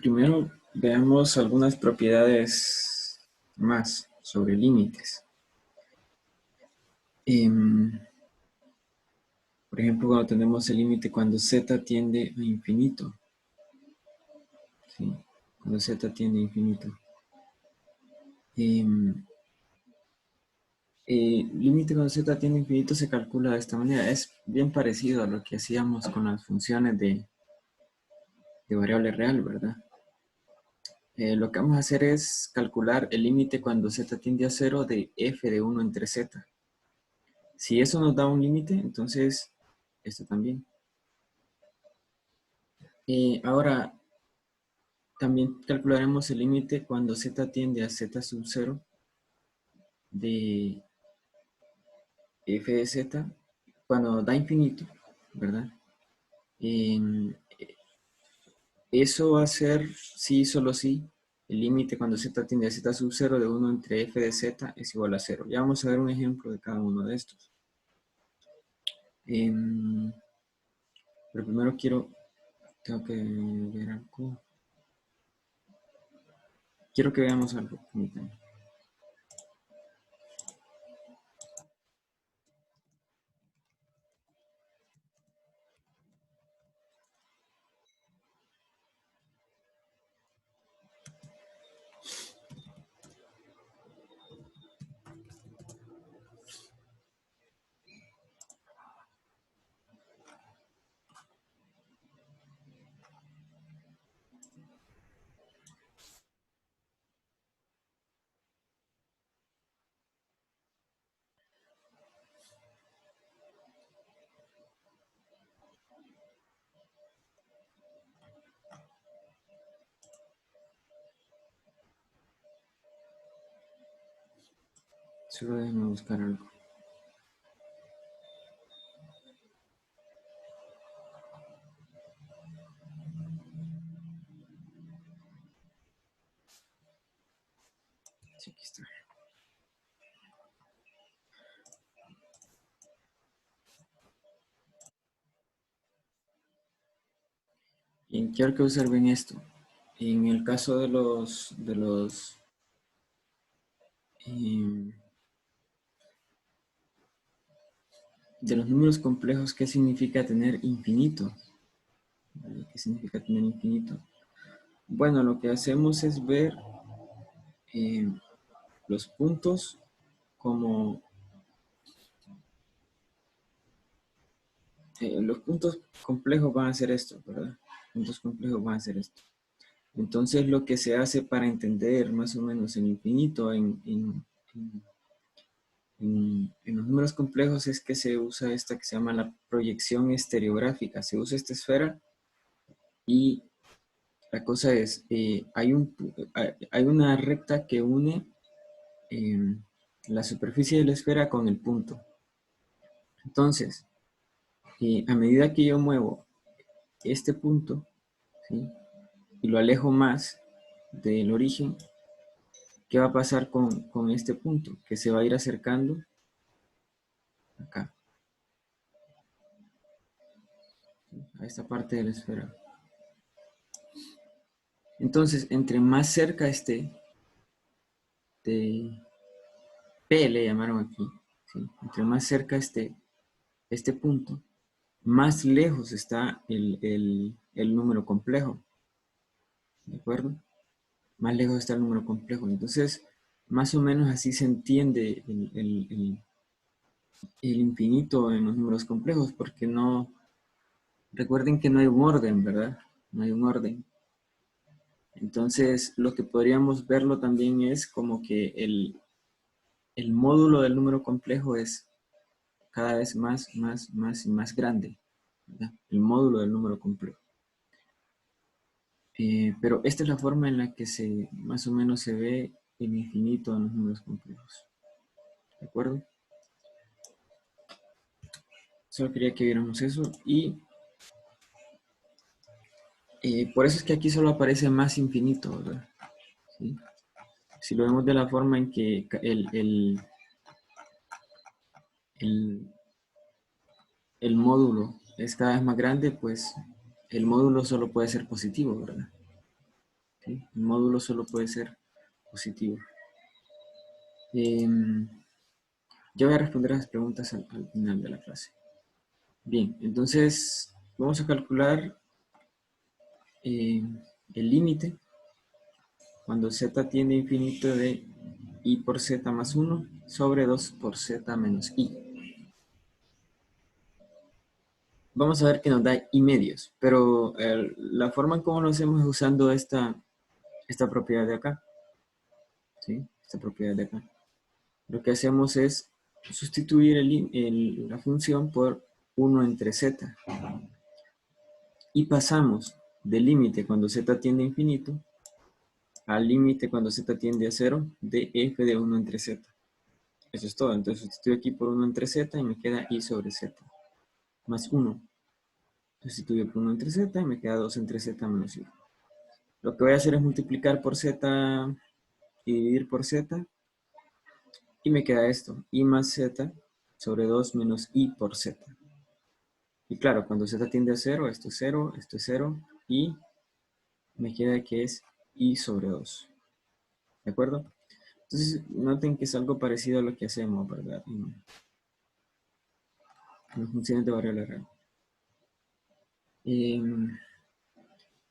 Primero veamos algunas propiedades más sobre límites. Por ejemplo, cuando tenemos el límite cuando z tiende a infinito. ¿Sí? Cuando z tiende a infinito. Límite cuando z tiende a infinito se calcula de esta manera. Es bien parecido a lo que hacíamos con las funciones de variable real, ¿verdad? Lo que vamos a hacer es calcular el límite cuando z tiende a 0 de f de 1 entre z. Si eso nos da un límite, entonces esto también. Ahora, también calcularemos el límite cuando z tiende a z sub 0 de f de z, cuando da infinito, ¿verdad? Eso va a ser, sí, solo sí, el límite cuando z tiende a z sub 0 de 1 entre f de z es igual a 0. Ya vamos a ver un ejemplo de cada uno de estos. Pero primero tengo que ver algo. Quiero que veamos algo. Permítanme. Solo déjenme buscar algo. Sí, aquí está. Y quiero que observen esto. En el caso de los números complejos, ¿qué significa tener infinito? ¿Qué significa tener infinito? Bueno, lo que hacemos es ver los puntos como los puntos complejos van a ser esto, ¿verdad? Puntos complejos van a ser esto. Entonces lo que se hace para entender más o menos el infinito en los números complejos es que se usa esta que se llama la proyección estereográfica. Se usa esta esfera y la cosa es, hay una recta que une la superficie de la esfera con el punto. Entonces, a medida que yo muevo este punto, ¿sí? Y lo alejo más del origen, ¿qué va a pasar con este punto? Que se va a ir acercando acá, a esta parte de la esfera. Entonces, entre más cerca esté de P, le llamaron aquí, ¿sí? Entre más cerca esté este punto, más lejos está el número complejo, ¿de acuerdo? Más lejos está el número complejo. Entonces, más o menos así se entiende el infinito en los números complejos, porque no, recuerden que no hay un orden, ¿verdad? No hay un orden. Entonces, lo que podríamos verlo también es como que el módulo del número complejo es cada vez más y más grande, ¿verdad? El módulo del número complejo. Pero esta es la forma en la que más o menos se ve el infinito en los números complejos. ¿De acuerdo? Solo quería que viéramos eso y por eso es que aquí solo aparece más infinito, ¿verdad? ¿Sí? Si lo vemos de la forma en que el módulo es cada vez más grande, pues el módulo solo puede ser positivo, ¿verdad? ¿sí? El módulo solo puede ser positivo. Yo voy a responder a las preguntas al final de la clase. Bien, entonces vamos a calcular eh, el límite cuando z tiende a infinito de i por z más 1 sobre 2 por z menos i. Vamos a ver que nos da i medios, pero la forma en cómo lo hacemos es usando esta propiedad de acá, ¿sí? Esta propiedad de acá. Lo que hacemos es sustituir la función por 1 entre z y pasamos del límite cuando z tiende a infinito al límite cuando z tiende a 0 de f de 1 entre z. Eso es todo. Entonces sustituyo aquí por 1 entre z y me queda i sobre z más 1. Sustituyo por 1 entre z y me queda 2 entre z menos i. Lo que voy a hacer es multiplicar por z y dividir por z y me queda esto, i más z sobre 2 menos i por z. Y claro, cuando z tiende a 0, esto es 0 y me queda que es i sobre 2. ¿De acuerdo? Entonces, noten que es algo parecido a lo que hacemos, ¿verdad? En funciones de variable real. En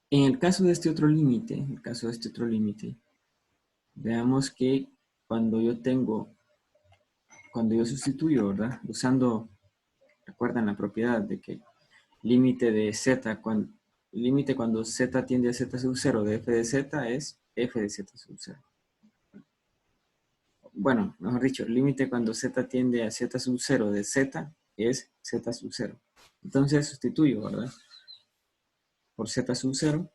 el caso de este otro límite, veamos que cuando cuando yo sustituyo, ¿verdad? Usando, recuerdan la propiedad de que límite de z, límite cuando z tiende a z sub 0 de f de z es f de z sub 0. Bueno, mejor dicho, límite cuando z tiende a z sub 0 de z es z sub 0. Entonces sustituyo, ¿verdad? Por z sub 0.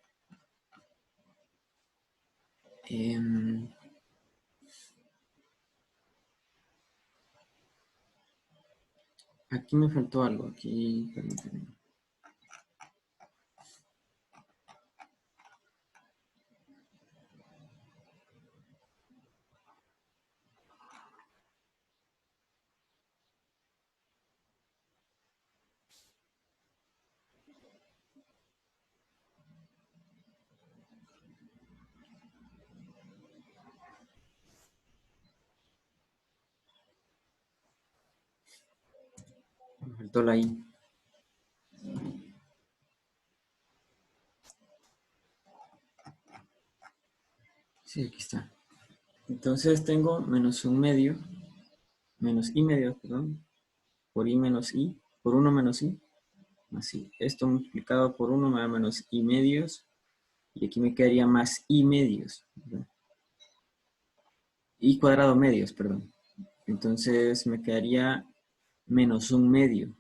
Aquí me faltó algo, aquí, permítanme. Me faltó la i. Sí, aquí está. Entonces tengo menos un medio, menos i medio, perdón, por i menos i, por 1 menos i, más i. Esto multiplicado por 1 me da menos i medios, y aquí me quedaría más i medios, ¿verdad? I cuadrado medios, perdón. Entonces me quedaría menos un medio.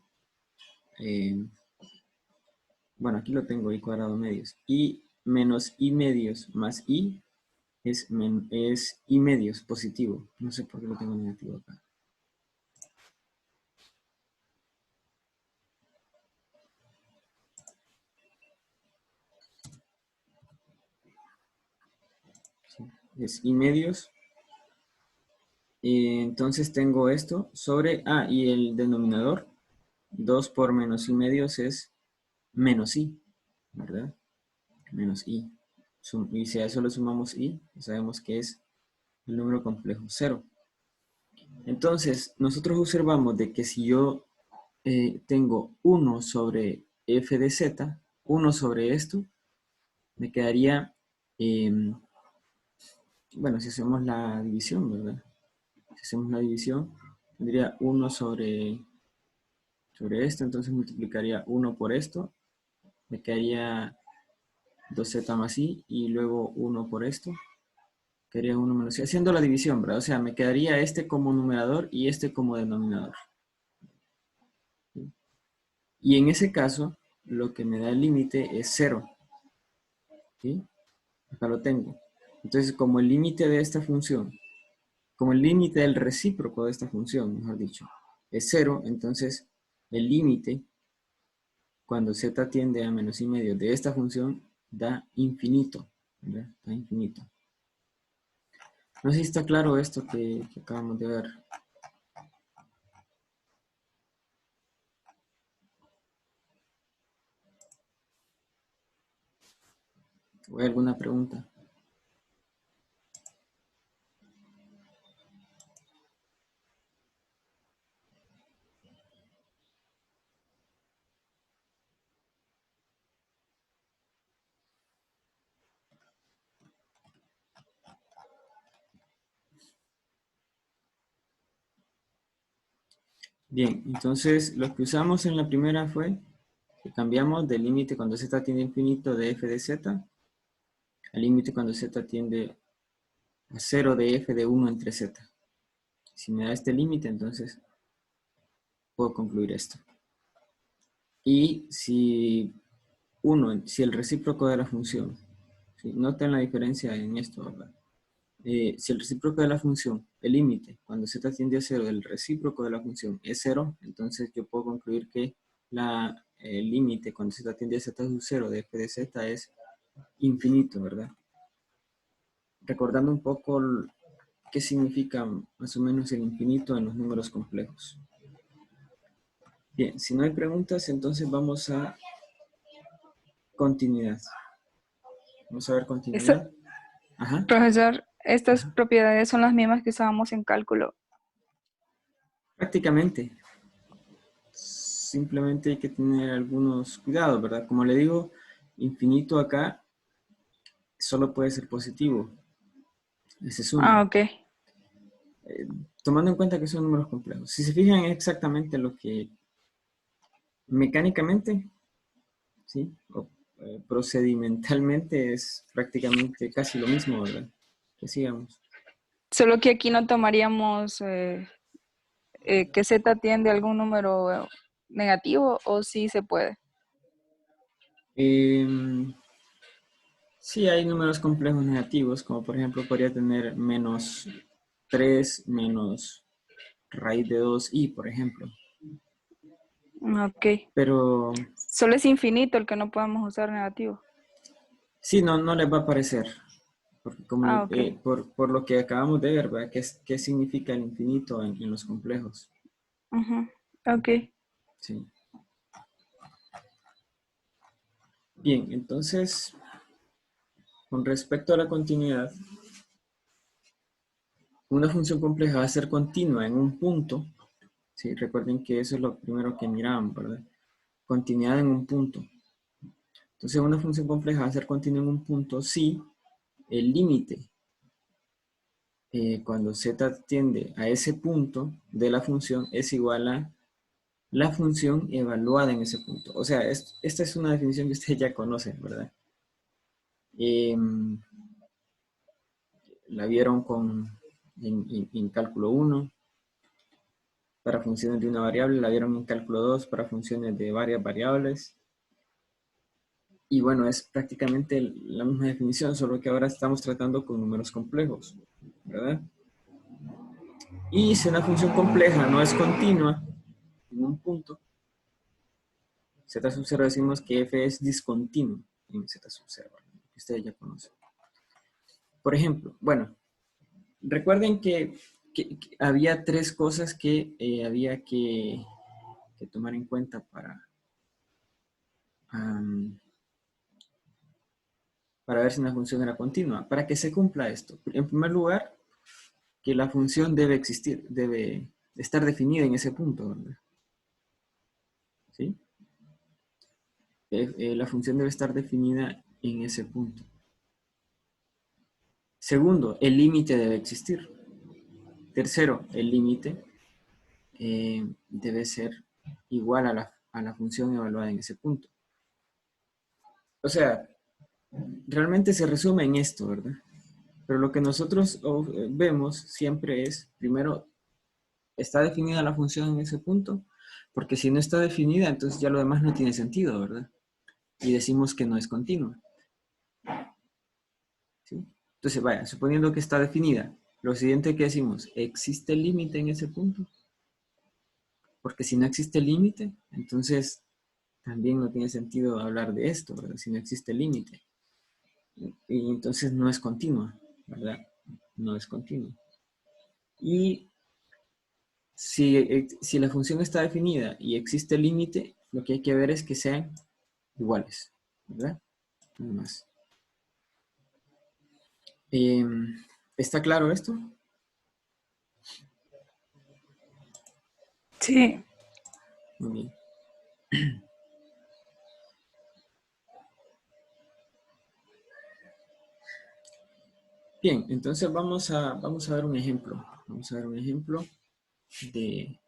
Bueno, aquí lo tengo, i cuadrado medios. Y menos i medios más i es i medios positivo. No sé por qué lo tengo negativo acá. ¿Sí? Es i medios. Y entonces tengo esto sobre, y el denominador, 2 por menos i medios es menos i, ¿verdad? Menos i. Y si a eso le sumamos i, sabemos que es el número complejo 0. Entonces, nosotros observamos de que si yo tengo 1 sobre f de z, 1 sobre esto, me quedaría, bueno, si hacemos la división, ¿verdad? Si hacemos la división, tendría 1 sobre esto, entonces multiplicaría 1 por esto, me quedaría 2z más i, y luego 1 por esto, quedaría 1 menos i, haciendo la división, ¿verdad? O sea, me quedaría este como numerador y este como denominador. ¿Sí? Y en ese caso, lo que me da el límite es 0. ¿Sí? Acá lo tengo. Entonces, como el límite de esta función, como el límite del recíproco de esta función, mejor dicho, es 0, entonces el límite cuando z tiende a menos i medio de esta función da infinito, ¿verdad? Da infinito. No sé si está claro esto que acabamos de ver. ¿O hay alguna pregunta? Bien, entonces lo que usamos en la primera fue que cambiamos del límite cuando z tiende a infinito de f de z al límite cuando z tiende a 0 de f de 1 entre z. Si me da este límite, entonces puedo concluir esto. Y si el recíproco de la función, ¿sí? Noten la diferencia en esto, ¿verdad? Si el recíproco de la función, el límite, cuando z tiende a 0 del recíproco de la función es 0, entonces yo puedo concluir que el límite cuando z tiende a z sub 0 de f de z es infinito, ¿verdad? Recordando un poco qué significa más o menos el infinito en los números complejos. Bien, si no hay preguntas, entonces vamos a continuidad. Vamos a ver Eso- continuidad. Ajá, profesor, estas ajá. propiedades son las mismas que usábamos en cálculo. Prácticamente. Simplemente hay que tener algunos cuidados, ¿verdad? Como le digo, infinito acá solo puede ser positivo. Ese es Ah, uno. ok. Tomando en cuenta que son números complejos. Si se fijan es exactamente lo que mecánicamente, ¿sí? O, procedimentalmente es prácticamente casi lo mismo, ¿verdad? Que sigamos. Solo que aquí no tomaríamos que z tiende a algún número negativo o sí se puede. Em, sí, hay números complejos negativos, como por ejemplo podría tener menos 3 menos raíz de 2i, por ejemplo. Ok. Pero Solo es infinito el que no podemos usar negativo. sí, no les va a aparecer, porque como Ah, ok. por lo que acabamos de ver, ¿verdad? ¿Qué significa el infinito en los complejos? Ujú. Ok. Sí. Bien, entonces, con respecto a la continuidad, una función compleja va a ser continua en un punto, ¿sí? Recuerden que eso es lo primero que miraban, ¿verdad? Continuidad en un punto. Entonces, una función compleja va a ser continua en un punto si el límite, cuando z tiende a ese punto de la función, es igual a la función evaluada en ese punto. O sea, esta es una definición que ustedes ya conocen, ¿verdad? Eh, la vieron en cálculo 1 para funciones de una variable, la vieron en cálculo 2 para funciones de varias variables. Y bueno, es prácticamente la misma definición, solo que ahora estamos tratando con números complejos, ¿verdad? Y si una función compleja no es continua en un punto, z sub 0 decimos que f es discontinuo en z sub 0, que ustedes ya conocen. Por ejemplo, bueno, recuerden que había tres cosas que había que tomar en cuenta um, para ver si una función era continua. Para que se cumpla esto, en primer lugar, que la función debe existir, debe estar definida en ese punto, ¿verdad? ¿Sí? La función debe estar definida en ese punto. Segundo, el límite debe existir. Tercero, el límite debe ser igual a la función evaluada en ese punto. O sea, realmente se resume en esto, ¿verdad? Pero lo que nosotros vemos siempre es, primero, ¿está definida la función en ese punto? Porque si no está definida, entonces ya lo demás no tiene sentido, ¿verdad? Y decimos que no es continua, ¿sí? Entonces, vaya, suponiendo que está definida, lo siguiente que decimos, ¿existe el límite en ese punto? Porque si no existe límite, entonces también no tiene sentido hablar de esto, ¿verdad? Si no existe límite. Y entonces no es continua, ¿verdad? No es continua. Y si la función está definida y existe límite, lo que hay que ver es que sean iguales, ¿verdad? Nada más. ¿Está claro esto? Sí. Muy bien. Bien, entonces vamos a ver un ejemplo. Vamos a ver un ejemplo de,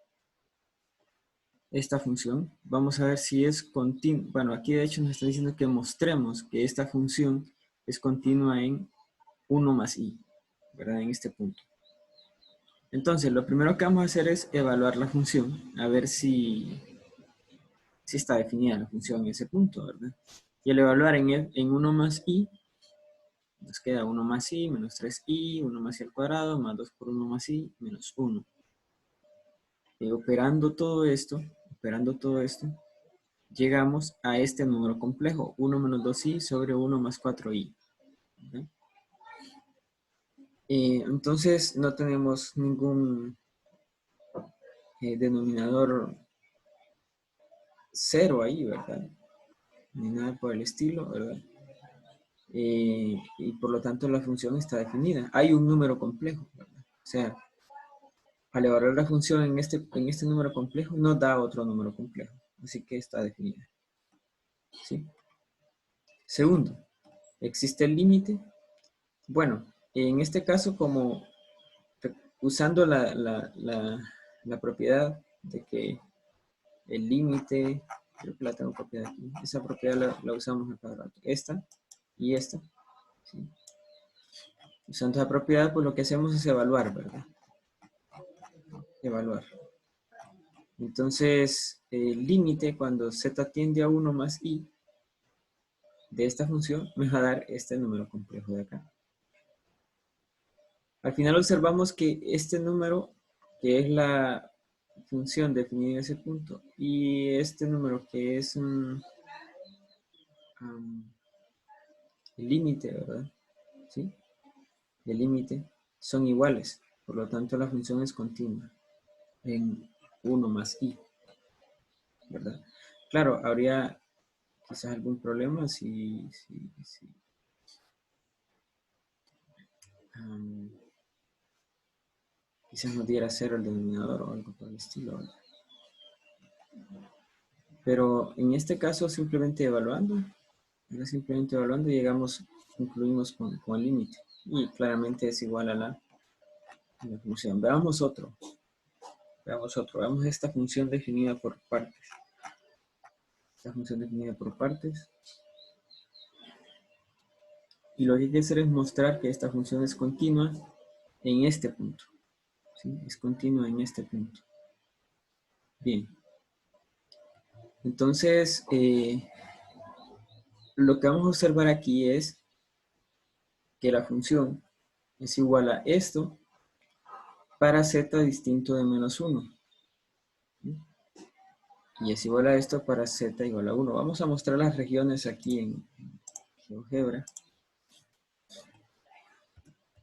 esta función. Vamos a ver si es continua. Bueno, aquí de hecho nos está diciendo que mostremos que esta función es continua en 1 más i, ¿verdad? En este punto. Entonces, lo primero que vamos a hacer es evaluar la función, a ver si está definida la función en ese punto, ¿verdad? Y al evaluar en 1 más i, nos queda 1 más i menos 3i, 1 más i al cuadrado, más 2 por 1 más i, menos 1. Y operando todo esto, llegamos a este número complejo, 1 menos 2i sobre 1 más 4i. ¿verdad? Entonces no tenemos ningún denominador cero ahí, ¿verdad? Ni nada por el estilo, ¿verdad? Y por lo tanto la función está definida. Hay un número complejo, ¿verdad? O sea, al evaluar la función en este número complejo, nos da otro número complejo. Así que está definida. ¿Sí? Segundo, ¿existe el límite? Bueno, en este caso, como usando la propiedad de que el límite, creo que la tengo copiada aquí, esa propiedad la usamos acá rato, esta y esta. ¿sí? Usando esa propiedad, pues lo que hacemos es evaluar, ¿verdad? Evaluar. Entonces, el límite cuando z tiende a 1 más i de esta función me va a dar este número complejo de acá. Al final observamos que este número, que es la función definida en ese punto, y este número que es el límite, ¿verdad? ¿Sí? El límite son iguales. Por lo tanto, la función es continua en 1 más i, ¿verdad? Claro, habría quizás algún problema si um, quizás nos diera cero el denominador o algo por el estilo, ¿verdad? Pero en este caso simplemente evaluando llegamos, concluimos con el límite y claramente es igual a la función. Veamos esta función definida por partes. Esta función definida por partes. Y lo que hay que hacer es mostrar que esta función es continua en este punto. ¿sí? Es continua en este punto. Bien. Entonces, lo que vamos a observar aquí es que la función es igual a esto para z distinto de menos 1. Y es igual a esto para z igual a 1. Vamos a mostrar las regiones aquí en GeoGebra.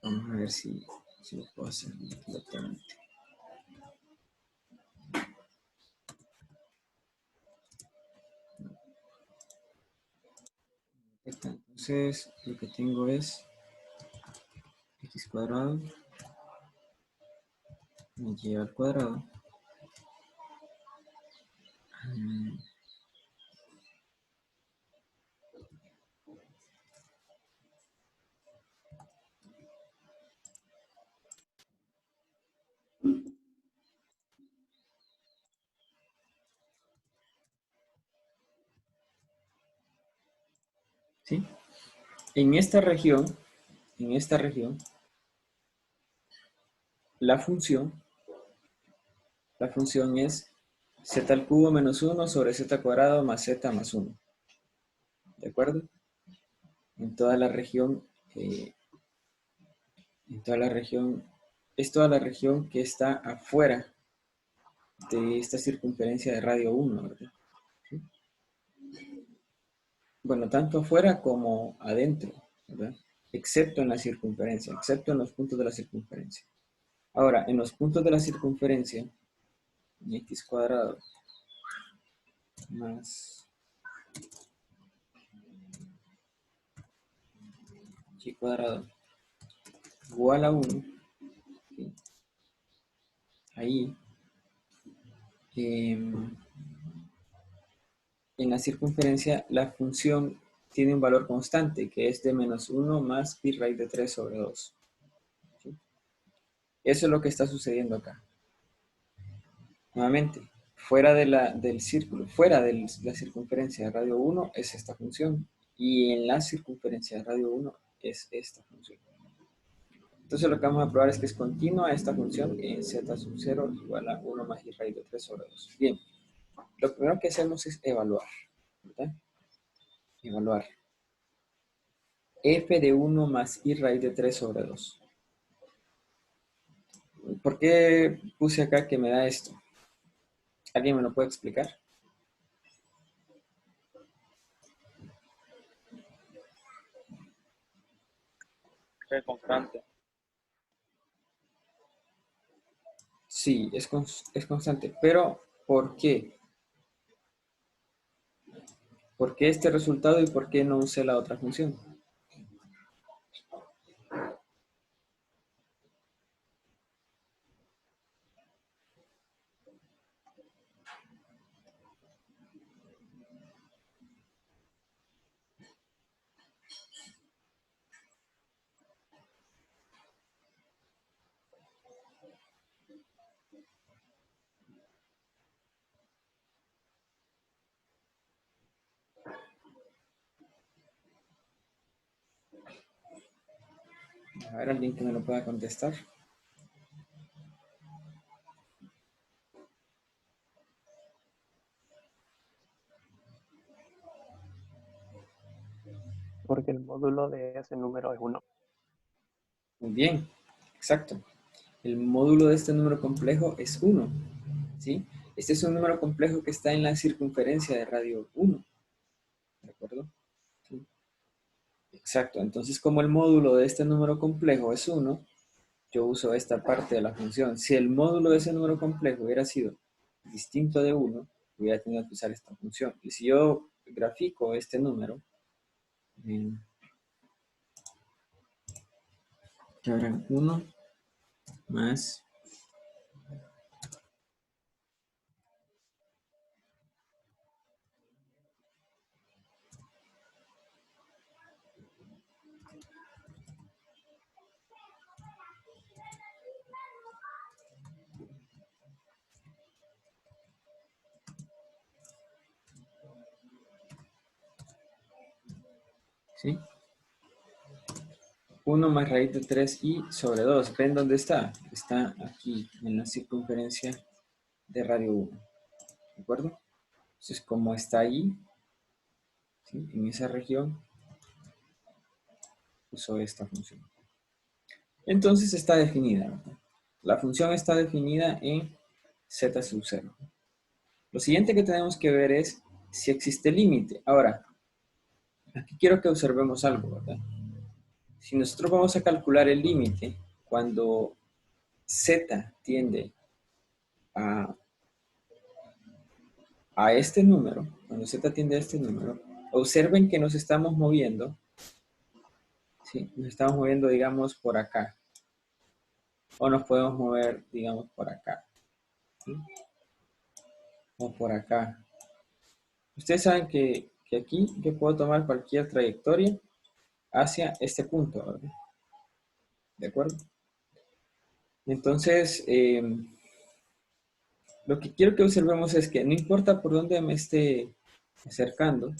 Vamos a ver si lo puedo hacer directamente. Entonces, lo que tengo es x cuadrado y al cuadrado. ¿Sí? En esta región, la función es z al cubo menos 1 sobre z cuadrado más z más 1. ¿De acuerdo? En toda la región, es toda la región que está afuera de esta circunferencia de radio 1, ¿verdad? ¿Sí? Bueno, tanto afuera como adentro, ¿verdad? Excepto en la circunferencia, excepto en los puntos de la circunferencia. Ahora, en los puntos de la circunferencia, x cuadrado más y cuadrado igual a 1, ¿sí? Ahí, en la circunferencia, la función tiene un valor constante, que es de menos 1 más pi raíz de 3 sobre 2. ¿sí? Eso es lo que está sucediendo acá. Nuevamente, fuera del círculo, fuera de la circunferencia de radio 1 es esta función. Y en la circunferencia de radio 1 es esta función. Entonces lo que vamos a probar es que es continua esta función en z sub 0 igual a 1 más i raíz de 3 sobre 2. Bien, lo primero que hacemos es evaluar, ¿verdad? Evaluar. F de 1 más i raíz de 3 sobre 2. ¿Por qué puse acá que me da esto? ¿Alguien me lo puede explicar? Es constante. Sí, es constante, pero ¿por qué? ¿Por qué este resultado y por qué no usé la otra función? A ver, alguien que me lo pueda contestar. Porque el módulo de ese número es 1. Muy bien, exacto. El módulo de este número complejo es 1, ¿sí? Este es un número complejo que está en la circunferencia de radio 1, ¿de acuerdo? ¿Sí? Exacto, entonces como el módulo de este número complejo es 1, yo uso esta parte de la función. Si el módulo de ese número complejo hubiera sido distinto de 1, hubiera tenido que usar esta función. Y si yo grafico este número, que habrá 1 más, ¿sí? 1 más raíz de 3i sobre 2. ¿Ven dónde está? Está aquí, en la circunferencia de radio 1. ¿De acuerdo? Entonces, como está ahí, ¿sí? En esa región, uso esta función. Entonces está definida, ¿verdad? La función está definida en z sub 0. Lo siguiente que tenemos que ver es si existe límite. Ahora, aquí quiero que observemos algo, ¿verdad? Si nosotros vamos a calcular el límite cuando z tiende a este número, cuando z tiende a este número, observen que nos estamos moviendo, ¿sí? Nos estamos moviendo, digamos, por acá. O nos podemos mover, digamos, por acá, ¿sí? O por acá. Ustedes saben que aquí yo puedo tomar cualquier trayectoria hacia este punto, ¿verdad? ¿De acuerdo? Entonces, lo que quiero que observemos es que no importa por dónde me esté acercando,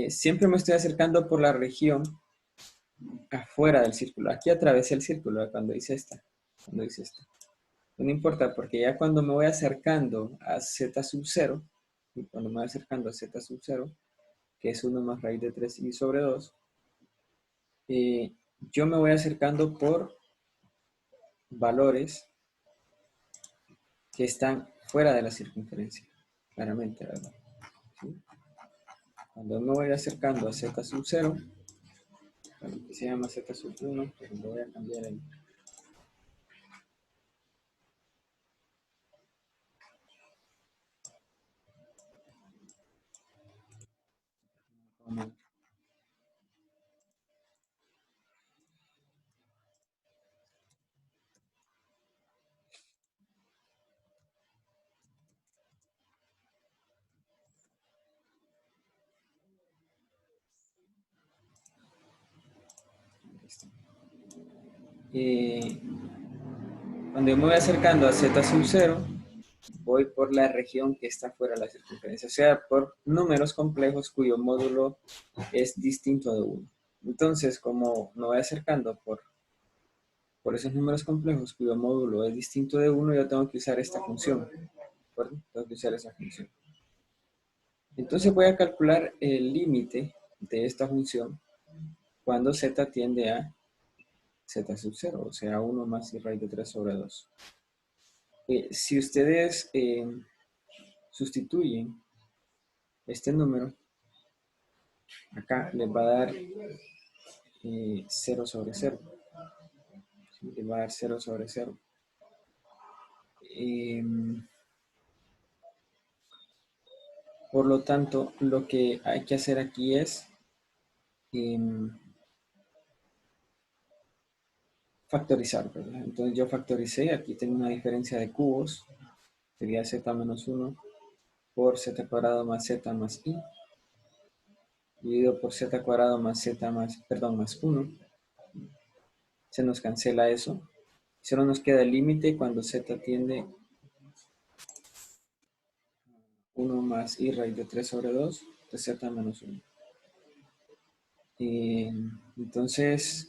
siempre me estoy acercando por la región afuera del círculo. Aquí atravesé el círculo cuando hice esta. Cuando hice esta. No importa, porque ya cuando me voy acercando a z sub 0, y cuando me voy acercando a z sub 0, que es 1 más raíz de 3i sobre 2, yo me voy acercando por valores que están fuera de la circunferencia, claramente, ¿verdad? ¿Sí? Cuando me voy acercando a z sub 0, que se llama z sub 1, pero lo voy a cambiar en... Cuando yo me voy acercando a z sub 0, voy por la región que está fuera de la circunferencia, o sea, por números complejos cuyo módulo es distinto de 1. Entonces, como me voy acercando por esos números complejos cuyo módulo es distinto de 1, yo tengo que usar esta función. ¿De acuerdo? Tengo que usar esa función. Entonces voy a calcular el límite de esta función cuando z tiende a z sub 0, o sea, 1 más i raíz de 3 sobre 2. Si ustedes sustituyen este número, acá les va a dar 0 sobre 0. ¿Sí? Les va a dar 0 sobre 0. Por lo tanto, lo que hay que hacer aquí es factorizar, ¿verdad? Entonces yo factoricé, aquí tengo una diferencia de cubos, sería z menos 1 por z cuadrado más z más i, dividido por z cuadrado más z más, perdón, más 1. Se nos cancela eso. Solo nos queda el límite cuando z tiende 1 más i raíz de 3 sobre 2 de z menos 1. Entonces,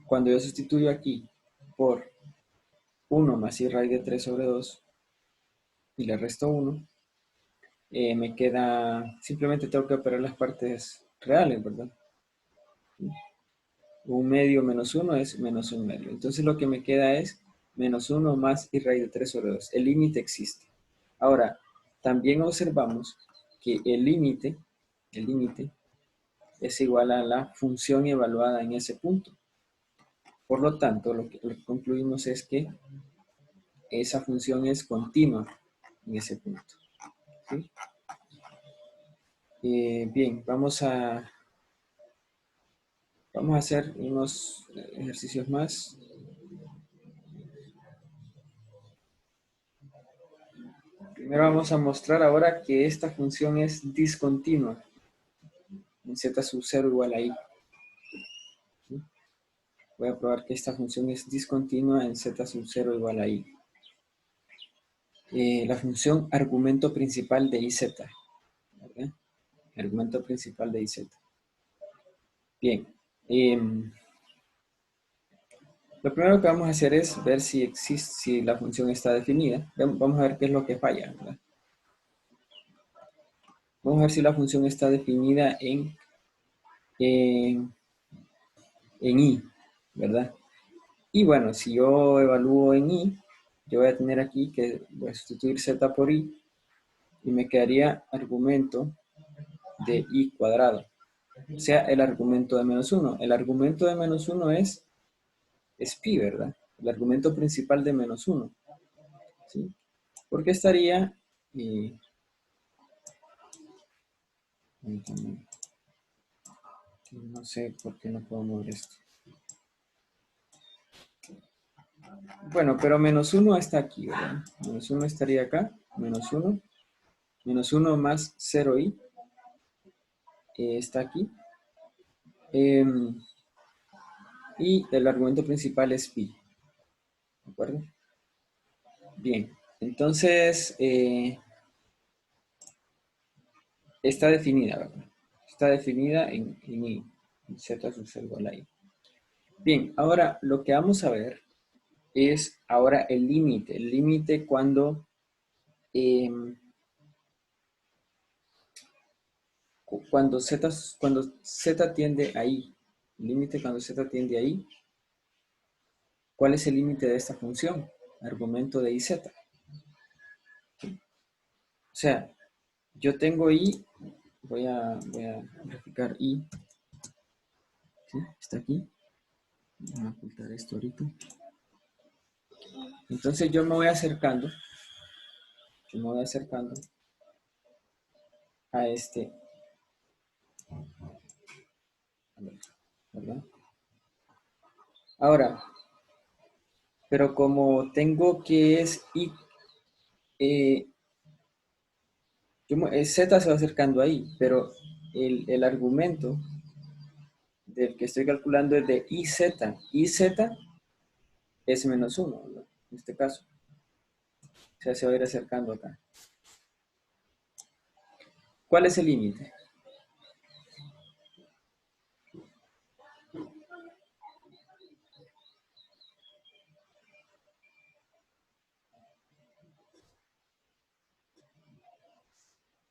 cuando yo sustituyo aquí por 1 más i raíz de 3 sobre 2 y le resto 1, me queda, simplemente tengo que operar las partes reales, ¿verdad? Un medio menos 1 es menos un medio. Entonces lo que me queda es menos 1 más i raíz de 3 sobre 2. El límite existe. Ahora, también observamos que el límite es igual a la función evaluada en ese punto. Por lo tanto, lo que concluimos es que esa función es continua en ese punto. ¿Sí? Bien, vamos a hacer unos ejercicios más. Primero vamos a mostrar ahora que esta función es discontinua en z sub 0 igual a i. ¿Sí? Voy a probar que esta función es discontinua en z sub 0 igual a i. La función argumento principal de iz. ¿Verdad? Argumento principal de iz. Bien. Lo primero que vamos a hacer es ver si existe, si la función está definida. Vamos a ver qué es lo que falla, ¿verdad? Vamos a ver si la función está definida en i, ¿verdad? Y bueno, si yo evalúo en i, yo voy a tener aquí que voy a sustituir z por i y me quedaría argumento de i cuadrado. O sea, el argumento de menos 1. El argumento de menos 1 es pi, ¿verdad? El argumento principal de menos 1. ¿Sí? Porque estaría... no sé por qué no puedo mover esto. Bueno, pero menos 1 está aquí, ¿verdad? Menos 1 estaría acá. Menos 1. Menos 1 más 0i. Está aquí. Y el argumento principal es pi. ¿De acuerdo? Bien. Entonces, está definida, ¿verdad? Está definida en i. En z sub 0 igual a i. Bien, ahora lo que vamos a ver es ahora el límite. El límite cuando z tiende a i. El límite cuando z tiende a i. ¿Cuál es el límite de esta función? Argumento de iz. O sea, yo tengo i, voy a graficar i. ¿Sí? Está aquí. Voy a ocultar esto ahorita. Entonces yo me voy acercando. A este. ¿Verdad? Ahora, pero como tengo que es i, z se va acercando ahí, pero el argumento del que estoy calculando es de iz. iz es menos 1, ¿verdad? En este caso. sea, se va a ir acercando acá. ¿Cuál es el límite?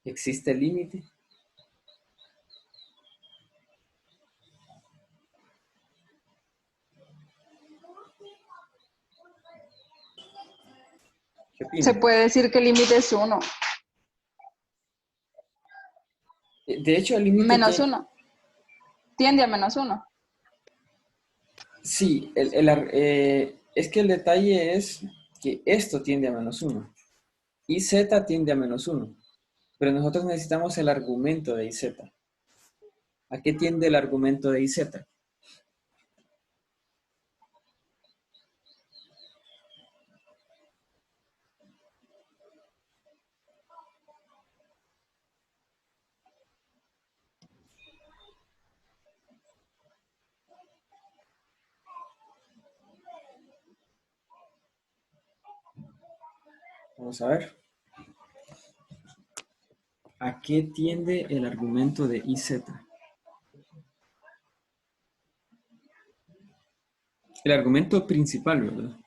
¿Existe el límite? ¿Qué Se opinan? puede decir que el límite es 1, De hecho, el límite menos tiene... 1, tiende a menos 1. Sí, es que el detalle es que esto tiende a -1 y z tiende a -1, pero nosotros necesitamos el argumento de iz. ¿A qué tiende el argumento de iz? Vamos a ver. ¿A qué tiende el argumento de iz? El argumento principal, ¿verdad?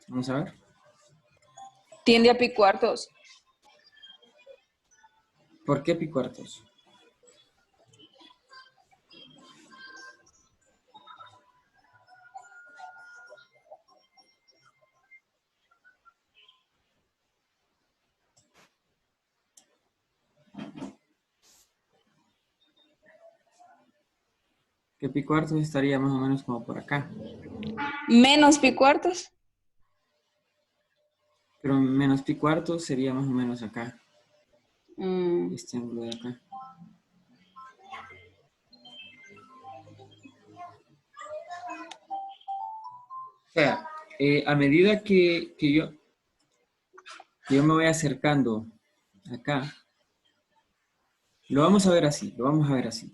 Vamos a ver. Tiende a pi cuartos. ¿Por qué pi cuartos? Que pi cuartos estaría más o menos como por acá. Menos pi cuartos. Pero menos pi cuartos sería más o menos acá. Mm, Este ángulo de acá. O sea, a medida que yo me voy acercando acá, lo vamos a ver así, lo vamos a ver así.